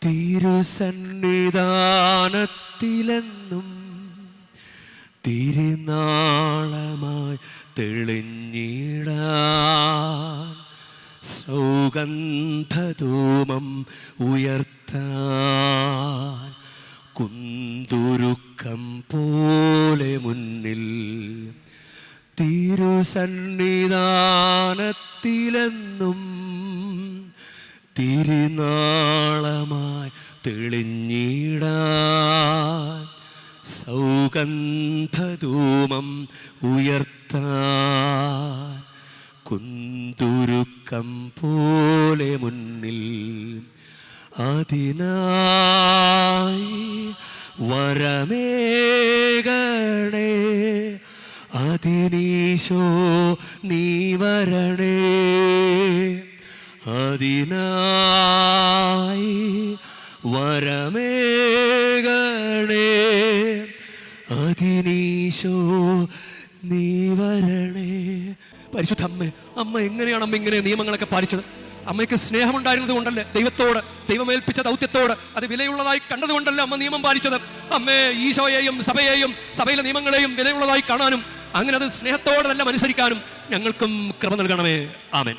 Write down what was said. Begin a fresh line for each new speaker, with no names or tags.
തിരുസന്നിധാനത്തിലെന്നും തിരുനാളമായി തെളിഞ്ഞിടാൻ സൗഗന്ധധൂമം ഉയർത്താൻ കുന്തുരുക്കം പോലെ മുന്നിൽ തിരുസന്നിധാനത്തിലെന്നും തിരുനാളമായി തെളിഞ്ഞിടാൻ സൗഗന്ധധൂമം ഉയർത്താൻ കുന്തുരുക്കം പോലെ മുന്നിൽ അതിനായി വരമേകണേ അതിനീശോ നീ വരണേ അതിനായി വരമേകണേ അതിനീശോ നീ വരണേ. പരിശുദ്ധ അമ്മ എങ്ങനെയാണ് അമ്മ ഇങ്ങനെ നിയമങ്ങളൊക്കെ പാലിച്ചത്? അമ്മയ്ക്ക് സ്നേഹമുണ്ടായിരുന്നത് കൊണ്ടല്ലേ, ദൈവത്തോട്, ദൈവമേൽപ്പിച്ച ദൗത്യത്തോട് അത് വിലയുള്ളതായി കണ്ടതുകൊണ്ടല്ലേ അമ്മ നിയമം പാലിച്ചത്. അമ്മേ ഈശോയെയും സഭയെയും സഭയിലെ നിയമങ്ങളെയും വിലയുള്ളതായി കാണാനും അങ്ങനെ അത് സ്നേഹത്തോടെ തന്നെ അനുസരിക്കാനും ഞങ്ങൾക്കും കൃപ നൽകണമേ. ആമേൻ.